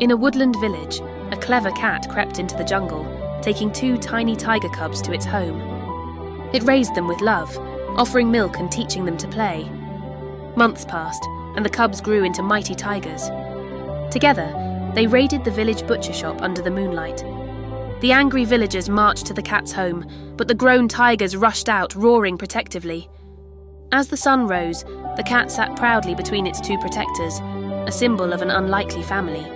In a woodland village, a clever cat crept into the jungle, taking 2 tiny tiger cubs to its home. It raised them with love, offering milk and teaching them to play. Months passed, and the cubs grew into mighty tigers. Together, they raided the village butcher shop under the moonlight. The angry villagers marched to the cat's home, but the grown tigers rushed out, roaring protectively. As the sun rose, the cat sat proudly between its 2 protectors, a symbol of an unlikely family.